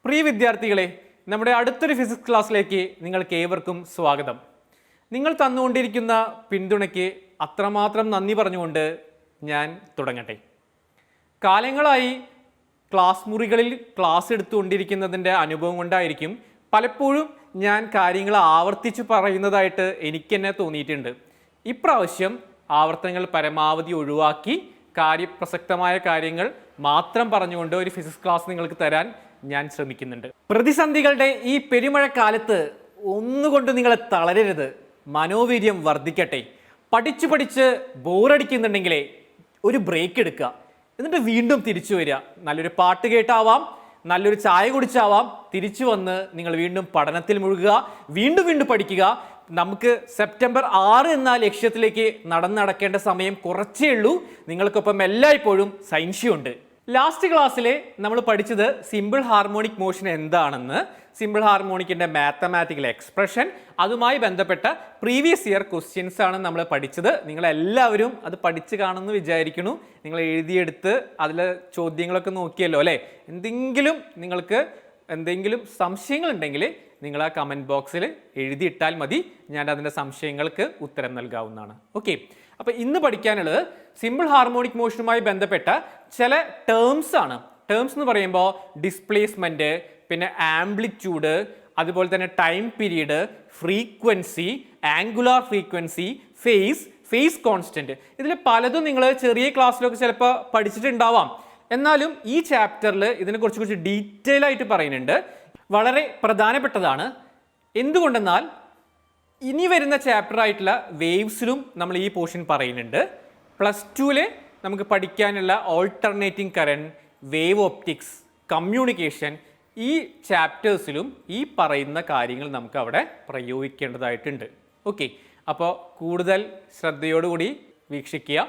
പ്രിയ വിദ്യാർത്ഥികളെ, നമ്മുടെ അടുത്തൊരു ഫിസിക്സ് ക്ലാസ്സിലേക്ക് നിങ്ങൾക്ക് ഏവർക്കും സ്വാഗതം. നിങ്ങൾ തന്നുകൊണ്ടിരിക്കുന്ന പിന്തുണയ്ക്ക് അത്രമാത്രം നന്ദി പറഞ്ഞുകൊണ്ട് ഞാൻ തുടങ്ങട്ടെ. കാലങ്ങളായി ക്ലാസ് മുറികളിൽ ക്ലാസ് എടുത്തുകൊണ്ടിരിക്കുന്നതിൻ്റെ അനുഭവം കൊണ്ടായിരിക്കും പലപ്പോഴും ഞാൻ കാര്യങ്ങൾ ആവർത്തിച്ച് പറയുന്നതായിട്ട് എനിക്ക് തന്നെ തോന്നിയിട്ടുണ്ട്. ഇപ്രാവശ്യം ആവർത്തനങ്ങൾ പരമാവധി ഒഴിവാക്കി കാര്യപ്രസക്തമായ കാര്യങ്ങൾ മാത്രം പറഞ്ഞുകൊണ്ട് ഒരു ഫിസിക്സ് ക്ലാസ് നിങ്ങൾക്ക് തരാൻ ഞാൻ ശ്രമിക്കുന്നുണ്ട്. പ്രതിസന്ധികളുടെ ഈ പെരുമഴക്കാലത്ത് ഒന്നുകൊണ്ട് നിങ്ങളെ തളരരുത്. മനോവീര്യം വർദ്ധിക്കട്ടെ. പഠിച്ച് ബോറടിക്കുന്നുണ്ടെങ്കിലേ ഒരു ബ്രേക്ക് എടുക്കുക, എന്നിട്ട് വീണ്ടും തിരിച്ചു വരിക. നല്ലൊരു പാട്ട് കേട്ടാവാം, നല്ലൊരു ചായ കുടിച്ചാവാം, തിരിച്ചു വന്ന് നിങ്ങൾ വീണ്ടും പഠനത്തിൽ മുഴുകുക, വീണ്ടും പഠിക്കുക. നമുക്ക് സെപ്റ്റംബർ 6 എന്ന ലക്ഷ്യത്തിലേക്ക് നടക്കേണ്ട സമയം കുറച്ചേ ഉള്ളൂ. നിങ്ങൾക്കൊപ്പം എല്ലായ്പ്പോഴും സയൻഷ്യമുണ്ട്. ലാസ്റ്റ് ക്ലാസ്സിൽ നമ്മൾ പഠിച്ചത് സിമ്പിൾ ഹാർമോണിക് മോഷൻ എന്താണെന്ന്, സിമ്പിൾ ഹാർമോണിക്കിൻ്റെ മാത്തമാറ്റിക്കൽ എക്സ്പ്രഷൻ, അതുമായി ബന്ധപ്പെട്ട പ്രീവിയസ് ഇയർ ക്വസ്റ്റ്യൻസ് ആണ് നമ്മൾ പഠിച്ചത്. നിങ്ങളെല്ലാവരും അത് പഠിച്ച് കാണുമെന്ന് വിചാരിക്കുന്നു. നിങ്ങൾ എഴുതിയെടുത്ത് അതിലെ ചോദ്യങ്ങളൊക്കെ നോക്കിയല്ലോ അല്ലേ? നിങ്ങൾക്ക് എന്തെങ്കിലും സംശയങ്ങളുണ്ടെങ്കിൽ നിങ്ങൾ ആ കമൻറ്റ് ബോക്സിൽ എഴുതിയിട്ടാൽ മതി. ഞാൻ അതിൻ്റെ സംശയങ്ങൾക്ക് ഉത്തരം നൽകാവുന്നതാണ്. ഓക്കെ, അപ്പോൾ ഇന്ന് പഠിക്കാനുള്ളത് സിമ്പിൾ ഹാർമോണിക് മോഷനുമായി ബന്ധപ്പെട്ട ചില ടേംസ് ആണ്. ടേംസ് എന്ന് പറയുമ്പോൾ ഡിസ്പ്ലേസ്മെൻറ്റ്, പിന്നെ ആംപ്ലിറ്റ്യൂഡ്, അതുപോലെ തന്നെ time period, frequency, angular frequency, phase constant. ഇതിൽ പലതും നിങ്ങൾ ചെറിയ ക്ലാസ്സിലൊക്കെ ചിലപ്പോൾ പഠിച്ചിട്ടുണ്ടാവാം. എന്നാലും ഈ ചാപ്റ്ററിൽ ഇതിനെക്കുറിച്ച് ഡീറ്റെയിൽ ആയിട്ട് പറയുന്നുണ്ട്. വളരെ പ്രധാനപ്പെട്ടതാണ്. എന്തുകൊണ്ടെന്നാൽ ഇനി വരുന്ന ചാപ്റ്റർ ആയിട്ടുള്ള വേവ്സിലും നമ്മൾ ഈ പോർഷൻ പറയുന്നുണ്ട്. +2 നമുക്ക് പഠിക്കാനുള്ള alternating current, wave optics, communication, ഈ ചാപ്റ്റേഴ്സിലും ഈ പറയുന്ന കാര്യങ്ങൾ നമുക്ക് അവിടെ പ്രയോഗിക്കേണ്ടതായിട്ടുണ്ട്. ഓക്കെ, അപ്പോൾ കൂടുതൽ ശ്രദ്ധയോടുകൂടി വീക്ഷിക്കുക.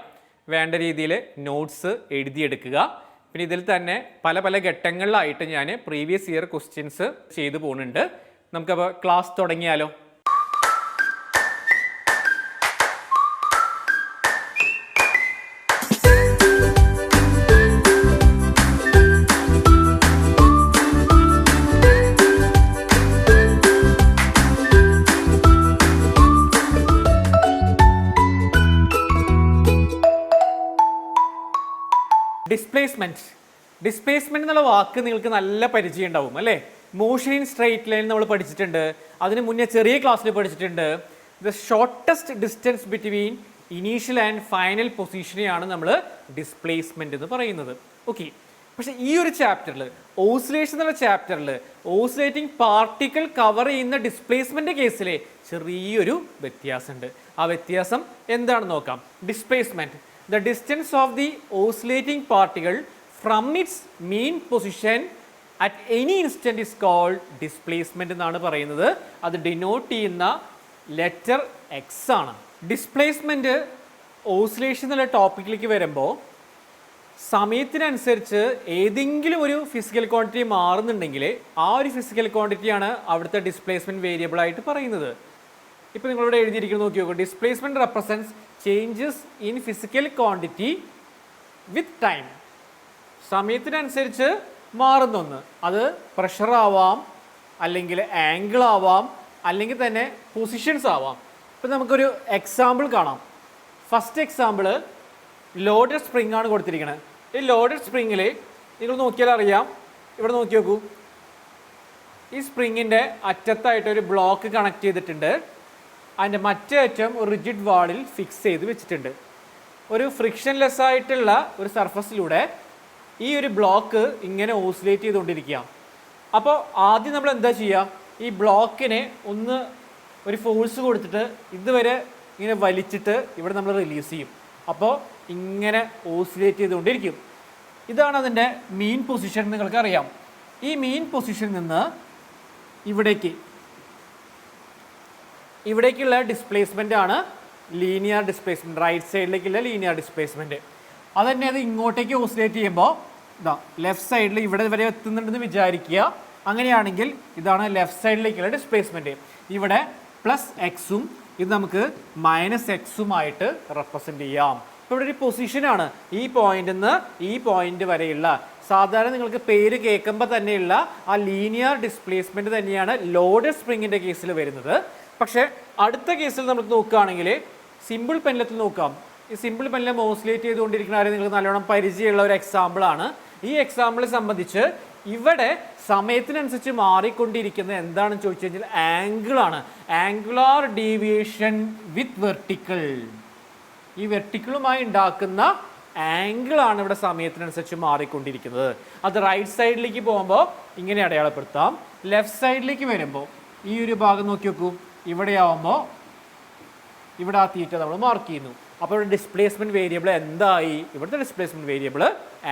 വേണ്ട രീതിയിൽ നോട്ട്സ് എഴുതിയെടുക്കുക. പിന്നെ ഇതിൽ തന്നെ പല ഘട്ടങ്ങളിലായിട്ട് ഞാൻ പ്രീവിയസ് ഇയർ ക്വസ്റ്റ്യൻസ് ചെയ്തു പോകുന്നുണ്ട്. നമുക്കപ്പോൾ ക്ലാസ് തുടങ്ങിയാലോ? ഡിസ്പ്ലേസ്മെന്റ് എന്നുള്ള വാക്ക് നിങ്ങൾക്ക് നല്ല പരിചയം ഉണ്ടാവും അല്ലേ? മോഷൻ ഇൻ സ്ട്രെയിറ്റ് ലൈൻ നമ്മൾ പഠിച്ചിട്ടുണ്ട്. അതിന് മുന്നേ ചെറിയ ക്ലാസ്സിൽ പഠിച്ചിട്ടുണ്ട്. The shortest distance between initial and final പൊസിഷനെയാണ് നമ്മൾ ഡിസ്പ്ലേസ്മെന്റ് എന്ന് പറയുന്നത്. ഓക്കെ, പക്ഷേ ഈ ഒരു ചാപ്റ്ററിൽ, ഓസിലേഷൻ എന്നുള്ള ചാപ്റ്ററിൽ, ഓസിലേറ്റിംഗ് പാർട്ടിക്കിൾ കവർ ചെയ്യുന്ന ഡിസ്പ്ലേസ്മെന്റ് കേസിലെ ചെറിയൊരു വ്യത്യാസമുണ്ട്. ആ വ്യത്യാസം എന്താണെന്ന് നോക്കാം. Displacement, the distance of the oscillating particle from its mean position at any instant is called displacement എന്നാണ് പറയുന്നത്. അത് ഡിനോട്ട് ചെയ്യുന്ന ലെറ്റർ എക്സ് ആണ്. ഡിസ്പ്ലേസ്മെൻറ്റ് ഓസിലേഷൻ എന്നുള്ള ടോപ്പിക്കിലേക്ക് വരുമ്പോൾ സമയത്തിനനുസരിച്ച് ഏതെങ്കിലും ഒരു ഫിസിക്കൽ ക്വാണ്ടിറ്റി മാറുന്നുണ്ടെങ്കിൽ ആ ഒരു ഫിസിക്കൽ ക്വാണ്ടിറ്റിയാണ് അവിടുത്തെ ഡിസ്പ്ലേസ്മെൻറ്റ് വേരിയബിൾ ആയിട്ട് പറയുന്നത്. ഇപ്പോൾ നിങ്ങളിവിടെ എഴുതിയിരിക്കുന്നത് നോക്കി നോക്കൂ. Displacement represents changes in physical quantity with time. സമയത്തിനനുസരിച്ച് മാറുന്നൊന്ന്. അത് പ്രഷർ ആവാം, അല്ലെങ്കിൽ ആംഗിൾ ആവാം, അല്ലെങ്കിൽ തന്നെ പൊസിഷൻസ് ആവാം. ഇപ്പം നമുക്കൊരു എക്സാമ്പിൾ കാണാം. ഫസ്റ്റ് എക്സാമ്പിൾ ലോഡഡ് സ്പ്രിംഗ് ആണ് കൊടുത്തിരിക്കുന്നത്. ഈ ലോഡഡ് സ്പ്രിങ്ങിൽ നിങ്ങൾ നോക്കിയാൽ അറിയാം. ഇവിടെ നോക്കി നോക്കൂ. ഈ സ്പ്രിങ്ങിൻ്റെ അറ്റത്തായിട്ടൊരു ബ്ലോക്ക് കണക്ട് ചെയ്തിട്ടുണ്ട്. അതിൻ്റെ മറ്റേ അറ്റം ഒരു റിജിഡ് വാളിൽ ഫിക്സ് ചെയ്ത് വെച്ചിട്ടുണ്ട്. ഒരു ഫ്രിക്ഷൻലെസ് ആയിട്ടുള്ള ഒരു സർഫസിലൂടെ ഈ ഒരു ബ്ലോക്ക് ഇങ്ങനെ ഓസിലേറ്റ് ചെയ്തുകൊണ്ടിരിക്കുക. അപ്പോൾ ആദ്യം നമ്മൾ എന്താ ചെയ്യുക? ഈ ബ്ലോക്കിനെ ഒരു ഫോഴ്സ് കൊടുത്തിട്ട് ഇതുവരെ ഇങ്ങനെ വലിച്ചിട്ട് ഇവിടെ നമ്മൾ റിലീസ് ചെയ്യും. അപ്പോൾ ഇങ്ങനെ ഓസിലേറ്റ് ചെയ്തുകൊണ്ടിരിക്കും. ഇതാണ് അതിൻ്റെ മീൻ പൊസിഷൻ. നിങ്ങൾക്കറിയാം. ഈ മീൻ പൊസിഷനിൽ നിന്ന് ഇവിടേക്കുള്ള ഡിസ്പ്ലേസ്മെൻ്റ് ആണ് ലീനിയർ ഡിസ്പ്ലേസ്മെൻറ്റ്. റൈറ്റ് സൈഡിലേക്കുള്ള ലീനിയർ ഡിസ്പ്ലേസ്മെൻറ്റ്. അതുതന്നെ അത് ഇങ്ങോട്ടേക്ക് ഓസിലേറ്റ് ചെയ്യുമ്പോൾ ലെഫ്റ്റ് സൈഡിൽ ഇവിടെ വരെ എത്തുന്നുണ്ടെന്ന് വിചാരിക്കുക. അങ്ങനെയാണെങ്കിൽ ഇതാണ് ലെഫ്റ്റ് സൈഡിലേക്കുള്ള ഡിസ്പ്ലേസ്മെൻറ്റ്. ഇവിടെ +x-ഉം ഇത് നമുക്ക് -x-ഉമായിട്ട് റെപ്രസെൻ്റ് ചെയ്യാം. ഇപ്പോൾ ഇവിടെ ഒരു പൊസിഷനാണ്. ഈ പോയിന്റിൽ നിന്ന് ഈ പോയിന്റ് വരെയുള്ള സാധാരണ നിങ്ങൾക്ക് പേര് കേൾക്കുമ്പോൾ തന്നെയുള്ള ആ ലീനിയർ ഡിസ്പ്ലേസ്മെന്റ് തന്നെയാണ് ലോഡഡ് സ്പ്രിങ്ങിന്റെ കേസിൽ വരുന്നത്. പക്ഷേ അടുത്ത കേസിൽ നമുക്ക് നോക്കുകയാണെങ്കിൽ സിമ്പിൾ പെൻഡലത്തിൽ നോക്കാം. ഈ സിമ്പിൾ പെൻഡലം ഓസിലേറ്റ് ചെയ്തുകൊണ്ടിരിക്കുന്ന ആരും നിങ്ങൾക്ക് നല്ലോണം പരിചയമുള്ള ഒരു എക്സാമ്പിളാണ്. ഈ എക്സാമ്പിളെ സംബന്ധിച്ച് ഇവിടെ സമയത്തിനനുസരിച്ച് മാറിക്കൊണ്ടിരിക്കുന്നത് എന്താണെന്ന് ചോദിച്ചു കഴിഞ്ഞാൽ ആംഗിളാണ്. Angular deviation with vertical. ഈ വെർട്ടിക്കലുമായി ഉണ്ടാക്കുന്ന ആംഗിളാണ് ഇവിടെ സമയത്തിനനുസരിച്ച് മാറിക്കൊണ്ടിരിക്കുന്നത്. അത് റൈറ്റ് സൈഡിലേക്ക് പോകുമ്പോൾ ഇങ്ങനെ അടയാളപ്പെടുത്താം. ലെഫ്റ്റ് സൈഡിലേക്ക് വരുമ്പോൾ ഈ ഒരു ഭാഗം നോക്കി നോക്കൂ, ഇവിടെ ആവുമ്പോൾ ഇവിടെ ആ തീറ്റ നമ്മൾ മാർക്ക് ചെയ്യുന്നു. അപ്പോൾ ഇവിടെ ഡിസ്പ്ലേസ്മെന്റ് വേരിയബിൾ എന്തായി? ഇവിടുത്തെ ഡിസ്പ്ലേസ്മെന്റ് വേരിയബിൾ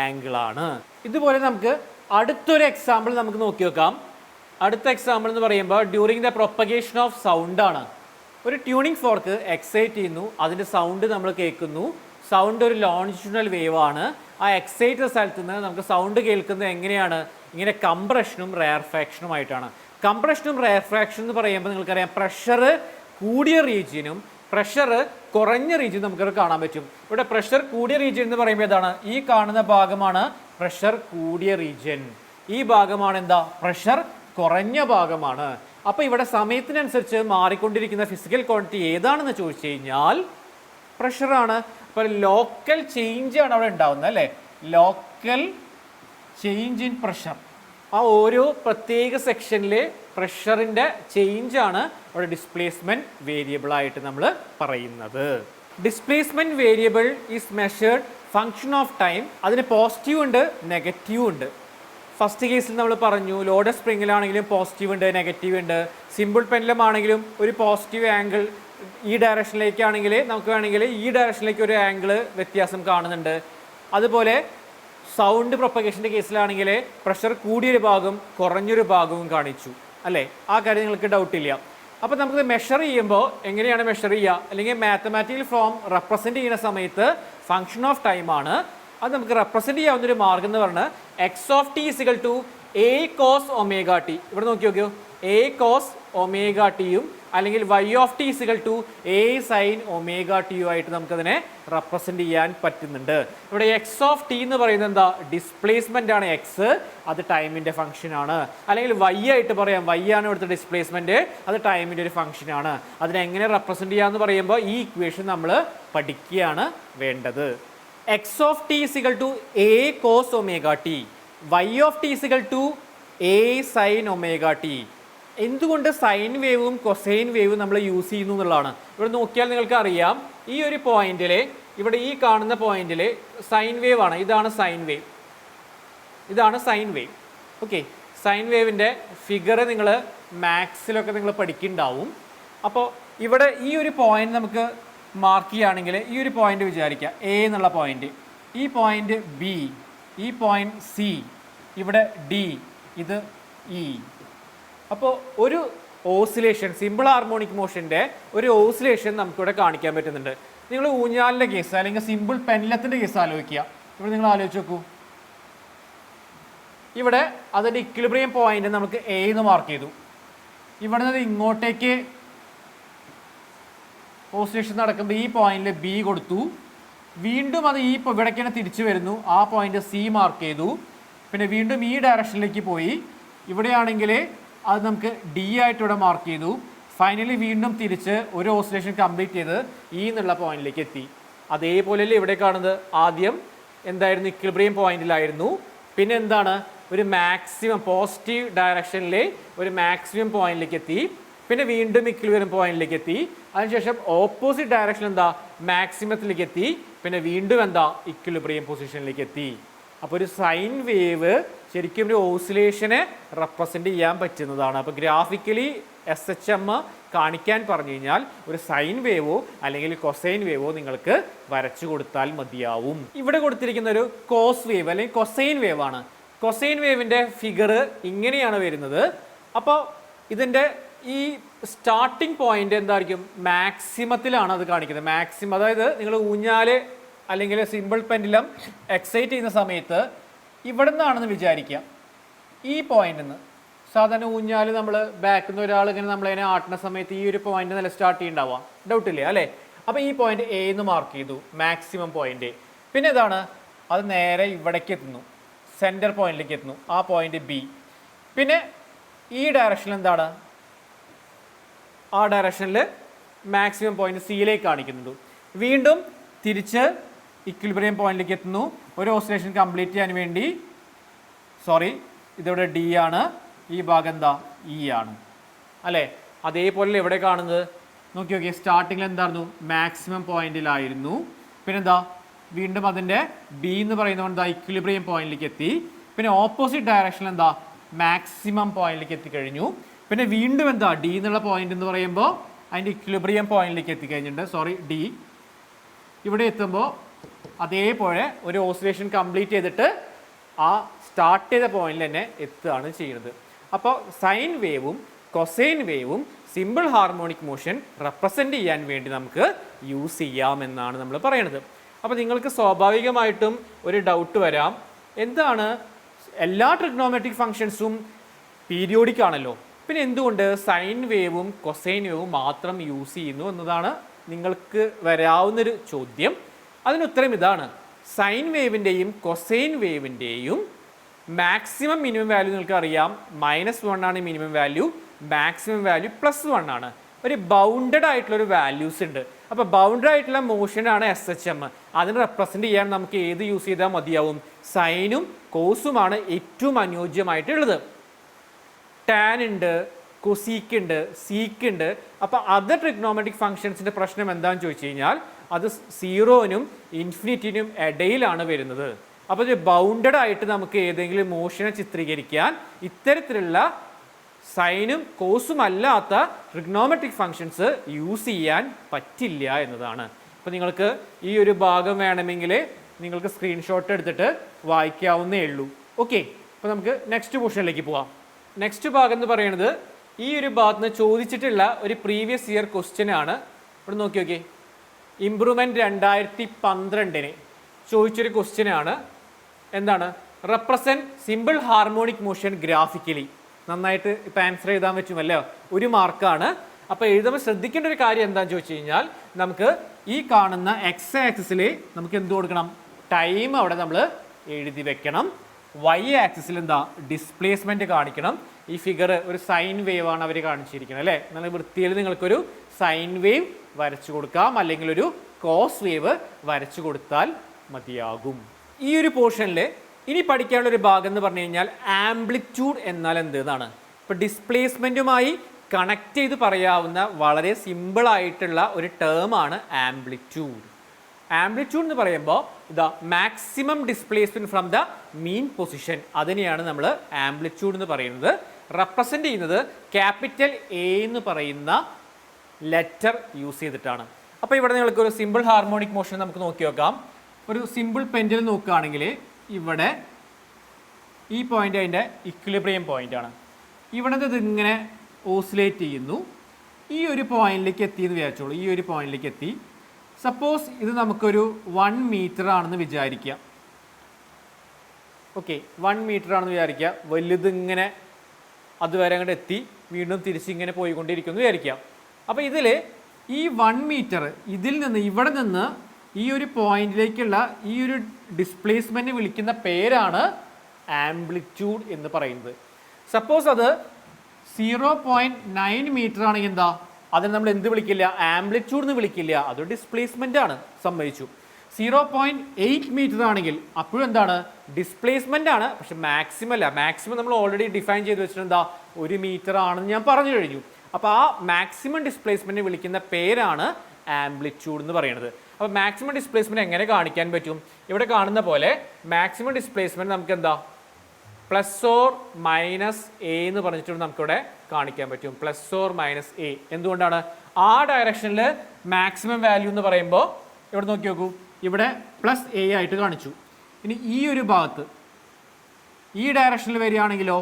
ആംഗിളാണ്. ഇതുപോലെ നമുക്ക് അടുത്തൊരു എക്സാമ്പിൾ നമുക്ക് നോക്കി നോക്കാം. അടുത്ത എക്സാമ്പിൾ എന്ന് പറയുമ്പോൾ during the propagation of sound ആണ്. ഒരു ട്യൂണിംഗ് ഫോർക്ക് എക്സൈറ്റ് ചെയ്യുന്നു, അതിൻ്റെ സൗണ്ട് നമ്മൾ കേൾക്കുന്നു. സൗണ്ട് ഒരു ലോഞ്ചിറ്റ്യൂണൽ വേവ് ആണ്. ആ എക്സൈറ്റ് സ്ഥലത്ത് നിന്ന് നമുക്ക് സൗണ്ട് കേൾക്കുന്നത് എങ്ങനെയാണ്? ഇങ്ങനെ കംപ്രഷനും റെയർഫാക്ഷനുമായിട്ടാണ്. കംപ്രഷനും റെയർഫാക്ഷൻ എന്ന് പറയുമ്പോൾ നിങ്ങൾക്കറിയാം പ്രഷർ കൂടിയ റീജിയനും പ്രഷർ കുറഞ്ഞ റീജിയൻ നമുക്കത് കാണാൻ പറ്റും. ഇവിടെ പ്രഷർ കൂടിയ റീജിയൻ എന്ന് പറയുമ്പോൾ ഏതാണ്? ഈ കാണുന്ന ഭാഗമാണ് പ്രഷർ കൂടിയ റീജിയൻ. ഈ ഭാഗമാണ് എന്താ? പ്രഷർ കുറഞ്ഞ ഭാഗമാണ്. അപ്പോൾ ഇവിടെ സമയത്തിനനുസരിച്ച് മാറിക്കൊണ്ടിരിക്കുന്ന ഫിസിക്കൽ ക്വാണ്ടിറ്റി ഏതാണെന്ന് ചോദിച്ചു കഴിഞ്ഞാൽ പ്രഷറാണ്. അപ്പോൾ ലോക്കൽ ചേഞ്ച് ആണ് അവിടെ ഉണ്ടാവുന്നത് അല്ലേ? Local change in pressure. ആ ഓരോ പ്രത്യേക സെക്ഷനിലെ പ്രഷറിൻ്റെ ചേഞ്ചാണ് അവിടെ ഡിസ്പ്ലേസ്മെൻറ്റ് വേരിയബിൾ ആയിട്ട് നമ്മൾ പറയുന്നത്. Displacement variable is measured function of time. അതിന് പോസിറ്റീവ് ഉണ്ട്, നെഗറ്റീവ് ഉണ്ട്. ഫസ്റ്റ് കേസിൽ നമ്മൾ പറഞ്ഞു ലോഡഡ് സ്പ്രിങ്ങിലാണെങ്കിലും പോസിറ്റീവ് ഉണ്ട്, നെഗറ്റീവ് ഉണ്ട്. സിമ്പിൾ പെൻഡലം ആണെങ്കിലും ഒരു പോസിറ്റീവ് ആംഗിൾ ഈ ഡയറക്ഷനിലേക്കാണെങ്കിൽ നമുക്ക് വേണമെങ്കിൽ ഈ ഡയറക്ഷനിലേക്ക് ഒരു ആംഗിൾ വ്യത്യാസം കാണുന്നുണ്ട്. അതുപോലെ സൗണ്ട് പ്രൊപ്പഗേഷൻ്റെ കേസിലാണെങ്കിൽ പ്രഷർ കൂടിയൊരു ഭാഗം കുറഞ്ഞൊരു ഭാഗവും കാണിച്ചു അല്ലേ? ആ കാര്യം നിങ്ങൾക്ക് ഡൗട്ടില്ല. അപ്പോൾ നമുക്കിത് മെഷർ ചെയ്യുമ്പോൾ എങ്ങനെയാണ് മെഷർ ചെയ്യുക? അല്ലെങ്കിൽ മാത്തമാറ്റിക്കൽ ഫോം റെപ്രസെൻറ്റ് ചെയ്യുന്ന സമയത്ത് ഫങ്ഷൻ ഓഫ് ടൈമാണ്. അത് നമുക്ക് റെപ്രസെൻറ്റ് ചെയ്യാവുന്നൊരു മാർഗം എന്ന് പറഞ്ഞാൽ x of t is equal to a cos omega t. ഇവിടെ നോക്കി നോക്കിയോ, എ കോസ് ഒമേഗ ടിയും അല്ലെങ്കിൽ y of t is equal to a sine omega ടിയു ആയിട്ട് നമുക്കതിനെ റെപ്രസെൻറ്റ് ചെയ്യാൻ പറ്റുന്നുണ്ട്. ഇവിടെ എക്സ് ഓഫ് ടി എന്ന് പറയുന്നത് എന്താ? ഡിസ്പ്ലേസ്മെൻ്റ് ആണ്. എക്സ് അത് ടൈമിൻ്റെ ഫംഗ്ഷനാണ്. അല്ലെങ്കിൽ വൈ ആയിട്ട് പറയാം, വൈ ആണ് ഇവിടുത്തെ ഡിസ്പ്ലേസ്മെൻറ്റ്, അത് ടൈമിൻ്റെ ഒരു ഫംഗ്ഷനാണ്. അതിനെങ്ങനെ റെപ്രസെൻറ്റ് ചെയ്യാമെന്ന് പറയുമ്പോൾ ഈ ഇക്വേഷൻ നമ്മൾ പഠിക്കുകയാണ് വേണ്ടത്. X of t is equal to a cos omega t, y of t is equal to a sine omega t. എന്തുകൊണ്ട് സൈൻ വേവും കൊസൈൻ വേവും നമ്മൾ യൂസ് ചെയ്യുന്നു എന്നുള്ളതാണ്. ഇവിടെ നോക്കിയാൽ നിങ്ങൾക്ക് അറിയാം ഈ ഒരു പോയിന്റിൽ, ഇവിടെ ഈ കാണുന്ന പോയിന്റിൽ സൈൻ വേവ് ആണ്. ഇതാണ് സൈൻ വേവ്, ഇതാണ് സൈൻ വേവ്. ഓക്കെ, സൈൻ വേവിൻ്റെ ഫിഗർ നിങ്ങൾ മാത്സിലൊക്കെ നിങ്ങൾ പഠിക്കുന്നുണ്ടാവും. അപ്പോൾ ഇവിടെ ഈ ഒരു പോയിന്റ് നമുക്ക് മാർക്ക് ചെയ്യുകയാണെങ്കിൽ ഈ ഒരു പോയിന്റ് വിചാരിക്കുക, എ എന്നുള്ള പോയിന്റ്, ഈ പോയിന്റ് ബി, ഈ പോയിന്റ് സി, ഇവിടെ ഡി, ഇത് ഇ. അപ്പോൾ ഒരു ഓസിലേഷൻ, സിമ്പിൾ ഹാർമോണിക് മോഷൻ്റെ ഒരു ഓസിലേഷൻ നമുക്കിവിടെ കാണിക്കാൻ പറ്റുന്നുണ്ട്. നിങ്ങൾ ഊഞ്ഞാലിൻ്റെ കേസ് അല്ലെങ്കിൽ സിമ്പിൾ പെൻഡലത്തിൻ്റെ കേസ് ആലോചിക്കുക. ഇവിടെ നിങ്ങൾ ആലോചിച്ച് നോക്കൂ, ഇവിടെ അതിൻ്റെ ഇക്വിലിബ്രിയം പോയിന്റ് നമുക്ക് എ എന്ന് മാർക്ക് ചെയ്തു. ഇവിടെ നിന്ന് ഇങ്ങോട്ടേക്ക് ഓസിലേഷൻ നടക്കുമ്പോൾ ഈ പോയിന്റിൽ ബി കൊടുത്തു. വീണ്ടും അത് ഈ ഇവിടേക്കാണ് തിരിച്ചു വരുന്നു, ആ പോയിന്റ് സി മാർക്ക് ചെയ്തു. പിന്നെ വീണ്ടും ഈ ഡയറക്ഷനിലേക്ക് പോയി, ഇവിടെയാണെങ്കിൽ അത് നമുക്ക് ഡി ആയിട്ട് ഇവിടെ മാർക്ക് ചെയ്തു. ഫൈനലി വീണ്ടും തിരിച്ച് ഒരു ഓസിലേഷൻ കംപ്ലീറ്റ് ചെയ്ത് ഈ എന്നുള്ള പോയിന്റിലേക്ക് എത്തി. അതേപോലെയല്ലേ ഇവിടെ കാണുന്നത്? ആദ്യം എന്തായിരുന്നു? ഇക്വിലിബ്രിയം പോയിന്റിലായിരുന്നു. പിന്നെ എന്താണ്? ഒരു മാക്സിമം പോസിറ്റീവ് ഡയറക്ഷനിലെ ഒരു മാക്സിമം പോയിന്റിലേക്ക് എത്തി. പിന്നെ വീണ്ടും ഇക്വിലിബ്രിയം പോയിന്റിലേക്ക് എത്തി. അതിനുശേഷം ഓപ്പോസിറ്റ് ഡയറക്ഷൻ എന്താ? മാക്സിമത്തിലേക്ക് എത്തി. പിന്നെ വീണ്ടും എന്താ? ഇക്വിലിബ്രിയം പൊസിഷനിലേക്ക് എത്തി. അപ്പോൾ ഒരു സൈൻ വേവ് ശരിക്കും ഒരു ഓസിലേഷനെ റെപ്രസെൻറ്റ് ചെയ്യാൻ പറ്റുന്നതാണ്. അപ്പോൾ ഗ്രാഫിക്കലി SHM കാണിക്കാൻ പറഞ്ഞു കഴിഞ്ഞാൽ ഒരു സൈൻ വേവോ അല്ലെങ്കിൽ കൊസൈൻ വേവോ നിങ്ങൾക്ക് വരച്ചു കൊടുത്താൽ മതിയാവും. ഇവിടെ കൊടുത്തിരിക്കുന്ന ഒരു കോസ് വേവ് അല്ലെങ്കിൽ കൊസൈൻ വേവ് ആണ്. കൊസൈൻ വേവിൻ്റെ ഫിഗർ ഇങ്ങനെയാണ് വരുന്നത്. അപ്പോൾ ഇതിൻ്റെ ഈ സ്റ്റാർട്ടിംഗ് പോയിന്റ് എന്തായിരിക്കും? മാക്സിമത്തിലാണ് അത് കാണിക്കുന്നത്. മാക്സിമം, അതായത് നിങ്ങൾ ഊഞ്ഞാല് അല്ലെങ്കിൽ സിമ്പിൾ പെൻഡലം എക്സൈറ്റ് ചെയ്യുന്ന സമയത്ത് ഇവിടെ നിന്നാണെന്ന് വിചാരിക്കുക. ഈ പോയിന്റിൽ നിന്ന് സാധാരണ ഊഞ്ഞാൽ നമ്മൾ ബാക്കിൽ നിന്ന് ഒരാൾ ഇങ്ങനെ നമ്മളതിനെ ആട്ടുന്ന സമയത്ത് ഈ ഒരു പോയിന്റ് നല്ല സ്റ്റാർട്ട് ചെയ്യുന്നുണ്ടാവാം, ഡൗട്ടില്ലേ അല്ലേ? അപ്പോൾ ഈ പോയിന്റ് എ എന്ന് മാർക്ക് ചെയ്തു, മാക്സിമം പോയിന്റ്. പിന്നെ ഇതാണ്, അത് നേരെ ഇവിടേക്ക് എത്തുന്നു. സെൻറ്റർ പോയിന്റിലേക്ക് എത്തുന്നു, ആ പോയിന്റ് ബി. പിന്നെ ഈ ഡയറക്ഷനിൽ എന്താണ്, ആ ഡയറക്ഷനിൽ മാക്സിമം പോയിന്റ് സിയിലേക്ക് കാണിക്കുന്നുണ്ട്. വീണ്ടും തിരിച്ച് ഇക്വിലിബ്രിയം പോയിന്റിലേക്ക് എത്തുന്നു. ഒരു ഓസിലേഷൻ കംപ്ലീറ്റ് ചെയ്യാൻ വേണ്ടി, സോറി ഇതിവിടെ ഡി ആണ്, ഈ ഭാഗം എന്താ ഇ ആണ് അല്ലേ. അതേപോലെ എവിടെ കാണുന്നത് നോക്കി നോക്കി, സ്റ്റാർട്ടിങ്ങിൽ എന്തായിരുന്നു, മാക്സിമം പോയിന്റിലായിരുന്നു. പിന്നെന്താ വീണ്ടും അതിൻ്റെ ബി എന്ന് പറയുന്നത് എന്താ ഇക്വിലിബ്രിയം പോയിന്റിലേക്ക് എത്തി. പിന്നെ ഓപ്പോസിറ്റ് ഡയറക്ഷനിൽ എന്താ മാക്സിമം പോയിന്റിലേക്ക് എത്തിക്കഴിഞ്ഞു. പിന്നെ വീണ്ടും എന്താ ഡി എന്നുള്ള പോയിന്റ് എന്ന് പറയുമ്പോൾ അതിൻ്റെ ഇക്വിലിബ്രിയം പോയിന്റിലേക്ക് എത്തിക്കഴിഞ്ഞിട്ടുണ്ട്, സോറി ഡി. ഇവിടെ എത്തുമ്പോൾ അതേപോലെ ഒരു ഓസിലേഷൻ കംപ്ലീറ്റ് ചെയ്തിട്ട് ആ സ്റ്റാർട്ട് ചെയ്ത പോയിന്റിൽ തന്നെ എത്തുകയാണ് ചെയ്യുന്നത്. അപ്പോൾ സൈൻ വേവും കൊസൈൻ വേവും സിമ്പിൾ ഹാർമോണിക് മോഷൻ റെപ്രസെൻ്റ് ചെയ്യാൻ വേണ്ടി നമുക്ക് യൂസ് ചെയ്യാമെന്നാണ് നമ്മൾ പറയുന്നത്. അപ്പോൾ നിങ്ങൾക്ക് സ്വാഭാവികമായിട്ടും ഒരു ഡൗട്ട് വരാം, എന്താണ് എല്ലാ ട്രിഗ്നോമെട്രിക് ഫങ്ഷൻസും പീരിയോഡിക് ആണല്ലോ, പിന്നെ എന്തുകൊണ്ട് സൈൻ വേവും കൊസൈൻ വേവും മാത്രം യൂസ് ചെയ്യുന്നു എന്നതാണ് നിങ്ങൾക്ക് വരാവുന്നൊരു ചോദ്യം. അതിനുത്തരം ഇതാണ്, സൈൻ വേവിൻ്റെയും കൊസൈൻ വേവിൻ്റെയും മാക്സിമം മിനിമം വാല്യൂ നിങ്ങൾക്ക് അറിയാം -1 ആണ് മിനിമം വാല്യൂ, മാക്സിമം വാല്യൂ +1 ആണ്. ഒരു ബൗണ്ടഡ് ആയിട്ടുള്ളൊരു വാല്യൂസ് ഉണ്ട്. അപ്പോൾ ബൗണ്ടഡ് ആയിട്ടുള്ള മോഷനാണ് SHM. അതിന് റെപ്രസെൻ്റ് ചെയ്യാൻ നമുക്ക് ഏത് യൂസ് ചെയ്താൽ മതിയാവും, സൈനും കോസുമാണ് ഏറ്റവും അനുയോജ്യമായിട്ടുള്ളത്. ടാൻ ഉണ്ട്, കൊസീക്ക് ഉണ്ട്, സീക്ക് ഉണ്ട്. അപ്പോൾ അതർ ട്രിഗ്നോമെട്രിക് ഫംഗ്ഷൻസിൻ്റെ പ്രശ്നം എന്താണെന്ന് ചോദിച്ചു കഴിഞ്ഞാൽ അത് 0നും ഇൻഫിനിറ്റിനും ഇടയിലാണ് വരുന്നത്. അപ്പോൾ ഇത് ബൗണ്ടഡ് ആയിട്ട് നമുക്ക് ഏതെങ്കിലും മോഷനെ ചിത്രീകരിക്കാൻ ഇത്തരത്തിലുള്ള സൈനും കോസും അല്ലാത്ത ട്രിഗ്നോമെട്രിക് ഫങ്ഷൻസ് യൂസ് ചെയ്യാൻ പറ്റില്ല എന്നതാണ്. അപ്പോൾ നിങ്ങൾക്ക് ഈ ഒരു ഭാഗം വേണമെങ്കിൽ നിങ്ങൾക്ക് സ്ക്രീൻഷോട്ട് എടുത്തിട്ട് വായിക്കാവുന്നേ ഉള്ളൂ. ഓക്കെ, അപ്പോൾ നമുക്ക് നെക്സ്റ്റ് പോർഷനിലേക്ക് പോവാം. നെക്സ്റ്റ് ഭാഗം എന്ന് പറയുന്നത് ഈ ഒരു ഭാഗത്ത് നിന്ന് ചോദിച്ചിട്ടുള്ള ഒരു പ്രീവിയസ് ഇയർ ക്വസ്റ്റ്യൻ ആണ്. ഇവിടെ നോക്കി നോക്കി, ഇംപ്രൂവ്മെൻറ്റ് 2012 ചോദിച്ചൊരു ക്വസ്റ്റ്യൻ ആണ്. എന്താണ്, represent simple harmonic motion graphically. നന്നായിട്ട് ഇപ്പം ആൻസർ എഴുതാൻ പറ്റുമല്ലോ, 1 മാർക്കാണ്. അപ്പോൾ എഴുതുമ്പോൾ ശ്രദ്ധിക്കേണ്ട ഒരു കാര്യം എന്താണെന്ന് ചോദിച്ചു കഴിഞ്ഞാൽ നമുക്ക് ഈ കാണുന്ന എക്സ് ആക്സിസിൽ നമുക്ക് എന്ത് കൊടുക്കണം, ടൈം അവിടെ നമ്മൾ എഴുതി വെക്കണം. വൈ ആക്സിസിൽ എന്താ ഡിസ്പ്ലേസ്മെൻറ്റ് കാണിക്കണം. ഈ ഫിഗർ ഒരു സൈൻ വേവ് ആണ് അവർ കാണിച്ചിരിക്കുന്നത് അല്ലേ. നല്ല വൃത്തിയിൽ നിങ്ങൾക്കൊരു സൈൻ വേവ് വരച്ചു കൊടുക്കാം, അല്ലെങ്കിൽ ഒരു കോസ് വേവ് വരച്ചു കൊടുത്താൽ മതിയാകും. ഈ ഒരു പോർഷനിൽ ഇനി പഠിക്കാനുള്ള ഒരു ഭാഗം എന്ന് പറഞ്ഞു കഴിഞ്ഞാൽ ആംപ്ലിറ്റ്യൂഡ് എന്നാൽ എന്താണ്. ഇപ്പോൾ ഡിസ്പ്ലേസ്മെൻറ്റുമായി കണക്ട് ചെയ്ത് പറയാവുന്ന വളരെ സിമ്പിളായിട്ടുള്ള ഒരു ടേമാണ് ആംപ്ലിറ്റ്യൂഡ്. ആംപ്ലിറ്റ്യൂഡ് എന്ന് പറയുമ്പോൾ ഇതാ maximum displacement from the mean position, അതിനെയാണ് നമ്മൾ ആംപ്ലിറ്റ്യൂഡ് എന്ന് പറയുന്നത്. റെപ്രസെൻ്റ് ചെയ്യുന്നത് ക്യാപിറ്റൽ എ എന്ന് പറയുന്ന ലെറ്റർ യൂസ് ചെയ്തിട്ടാണ്. അപ്പോൾ ഇവിടെ നിങ്ങൾക്ക് ഒരു സിമ്പിൾ ഹാർമോണിക് മോഷൻ നമുക്ക് നോക്കി നോക്കാം. ഒരു സിമ്പിൾ പെൻഡിൽ നോക്കുകയാണെങ്കിൽ ഇവിടെ ഈ പോയിൻ്റ് അതിൻ്റെ ഇക്വിലിബ്രിയം പോയിൻ്റാണ്. ഇവിടെ ഇതിങ്ങനെ ഓസിലേറ്റ് ചെയ്യുന്നു. ഈ ഒരു പോയിന്റിലേക്ക് എത്തി എന്ന് വിചാരിച്ചോളൂ, ഈ ഒരു പോയിന്റിലേക്ക് എത്തി. സപ്പോസ് ഇത് നമുക്കൊരു 1 മീറ്റർ ആണെന്ന് വിചാരിക്കുക. ഓക്കെ, 1 മീറ്റർ ആണെന്ന് വിചാരിക്കുക. വലുതിങ്ങനെ അതുവരെ അങ്ങോട്ട് എത്തി, വീണ്ടും തിരിച്ചിങ്ങനെ പോയിക്കൊണ്ടിരിക്കുന്നു വിചാരിക്കാം. അപ്പോൾ ഇതിൽ ഈ 1 മീറ്റർ ഇതിൽ നിന്ന് ഇവിടെ നിന്ന് ഈ ഒരു പോയിന്റിലേക്കുള്ള ഈ ഒരു ഡിസ്പ്ലേസ്മെൻറ്റ് വിളിക്കുന്ന പേരാണ് ആംപ്ലിറ്റ്യൂഡ് എന്ന് പറയുന്നത്. സപ്പോസ് അത് 0.9 മീറ്റർ ആണെങ്കിൽ എന്താ, അതിന് നമ്മൾ എന്ത് വിളിക്കില്ല, ആംപ്ലിറ്റ്യൂഡ് എന്ന് വിളിക്കില്ല, അതൊരു ഡിസ്പ്ലേസ്മെൻ്റ് ആണ്, സമ്മതിച്ചു. 0.8 മീറ്റർ ആണെങ്കിൽ അപ്പോഴും എന്താണ്, ഡിസ്പ്ലേസ്മെൻ്റ് ആണ്, പക്ഷെ മാക്സിമം അല്ല. മാക്സിമം നമ്മൾ ഓൾറെഡി ഡിഫൈൻ ചെയ്ത് വെച്ചിട്ട് എന്താ 1 മീറ്റർ ആണെന്ന് ഞാൻ പറഞ്ഞു കഴിഞ്ഞു. അപ്പോൾ ആ മാക്സിമം ഡിസ്പ്ലേസ്മെൻറ്റ് വിളിക്കുന്ന പേരാണ് ആംപ്ലിറ്റ്യൂഡ് എന്ന് പറയുന്നത്. അപ്പോൾ മാക്സിമം ഡിസ്പ്ലേസ്മെൻറ്റ് എങ്ങനെ കാണിക്കാൻ പറ്റും, ഇവിടെ കാണുന്ന പോലെ മാക്സിമം ഡിസ്പ്ലേസ്മെൻറ്റ് നമുക്ക് എന്താ +or-a എന്ന് പറഞ്ഞിട്ട് നമുക്കിവിടെ കാണിക്കാൻ പറ്റും. +or-a എന്തുകൊണ്ടാണ്, ആ ഡയറക്ഷനിൽ മാക്സിമം വാല്യൂ എന്ന് പറയുമ്പോൾ ഇവിടെ നോക്കി നോക്കൂ, ഇവിടെ +a ആയിട്ട് കാണിച്ചു. ഇനി ഈ ഒരു ഭാഗത്ത് ഈ ഡയറക്ഷനിൽ വരികയാണെങ്കിലോ,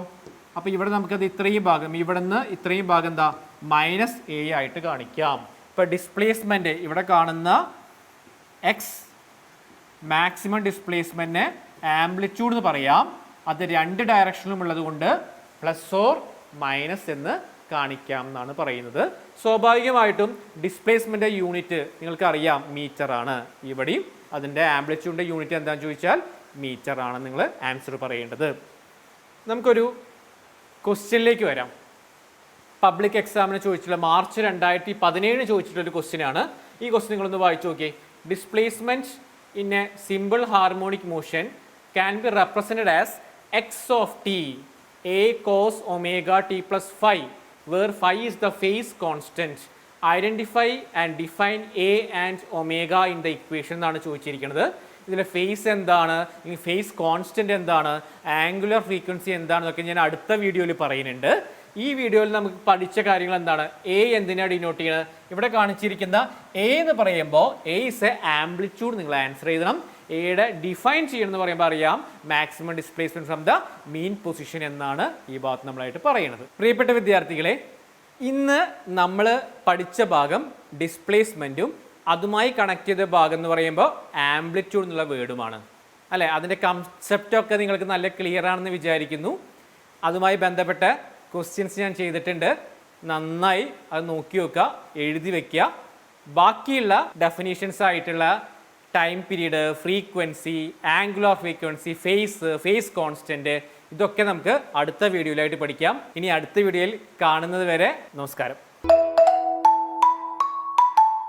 അപ്പോൾ ഇവിടെ നമുക്കത് ഇത്രയും ഭാഗം, ഇവിടെ നിന്ന് ഇത്രയും ഭാഗം എന്താ -a ആയിട്ട് കാണിക്കാം. ഇപ്പോൾ ഡിസ്പ്ലേസ്മെൻറ്റ് ഇവിടെ കാണുന്ന എക്സ് മാക്സിമം ഡിസ്പ്ലേസ്മെൻറ്റിനെ ആംപ്ലിറ്റ്യൂഡ് എന്ന് പറയാം. അത് 2 ഡയറക്ഷനിലും ഉള്ളത് കൊണ്ട് +or- എന്ന് കാണിക്കാം എന്നാണ് പറയുന്നത്. സ്വാഭാവികമായിട്ടും ഡിസ്പ്ലേസ്മെൻറ്റ് യൂണിറ്റ് നിങ്ങൾക്ക് അറിയാം, മീറ്റർ ആണ്. ഇവിടെയും അതിൻ്റെ ആംപ്ലിറ്റ്യൂഡിൻ്റെ യൂണിറ്റ് എന്താണെന്ന് ചോദിച്ചാൽ മീറ്റർ ആണ് നിങ്ങൾ ആൻസർ പറയേണ്ടത്. നമുക്കൊരു ക്വസ്റ്റ്യനിലേക്ക് വരാം. പബ്ലിക് എക്സാമിന് ചോദിച്ചിട്ടുള്ള മാർച്ച് 2017 ചോദിച്ചിട്ടുള്ളൊരു ക്വസ്റ്റ്യനാണ്. ഈ ക്വസ്റ്റ്യൻ നിങ്ങളൊന്ന് വായിച്ചു നോക്കിയേ. Displacement in a simple harmonic motion can be represented as x of t a cos omega t plus phi where phi is the phase constant. Identify and define a and omega in the equation എന്നാണ് ചോദിച്ചിരിക്കുന്നത്. ഇതിലെ phase എന്താണ്, അല്ലെങ്കിൽ phase constant എന്താണ്, angular frequency എന്താണെന്നൊക്കെ ഞാൻ അടുത്ത വീഡിയോയിൽ പറയുന്നുണ്ട്. ഈ വീഡിയോയിൽ നമുക്ക് പഠിച്ച കാര്യങ്ങൾ എന്താണ്? എ എന്തിനാണ് ഡിനോട്ട് ചെയ്യുന്നത്? ഇവിടെ കാണിച്ചിരിക്കുന്ന എ എന്ന് പറയുമ്പോൾ എ ഇസ് എ ആംപ്ലിറ്റ്യൂഡ്, നിങ്ങൾ ആൻസർ ചെയ്യണം. എയുടെ ഡിഫൈൻ ചെയ്യണമെന്ന് പറയുമ്പോൾ അറിയാം maximum displacement from the mean position എന്നാണ് ഈ ഭാഗത്ത് നമ്മളായിട്ട് പറയുന്നത്. പ്രിയപ്പെട്ട വിദ്യാർത്ഥികളെ, ഇന്ന് നമ്മൾ പഠിച്ച ഭാഗം ഡിസ്പ്ലേസ്മെൻറ്റും അതുമായി കണക്ട് ചെയ്ത ഭാഗം എന്ന് പറയുമ്പോൾ ആംപ്ലിറ്റ്യൂഡ് എന്നുള്ള വേർഡുമാണ് അല്ലേ. അതിൻ്റെ കൺസെപ്റ്റൊക്കെ നിങ്ങൾക്ക് നല്ല ക്ലിയർ ആണെന്ന് വിചാരിക്കുന്നു. അതുമായി ബന്ധപ്പെട്ട ക്വസ്റ്റ്യൻസ് ഞാൻ ചെയ്തിട്ടുണ്ട്. നന്നായി അത് നോക്കി വെക്കുക, എഴുതി വെക്കുക. ബാക്കിയുള്ള ഡെഫിനീഷൻസ് ആയിട്ടുള്ള time period, frequency, angular frequency, phase constant, ഇതൊക്കെ നമുക്ക് അടുത്ത വീഡിയോയിലായിട്ട് പഠിക്കാം. ഇനി അടുത്ത വീഡിയോയിൽ കാണുന്നത് വരെ നമസ്കാരം.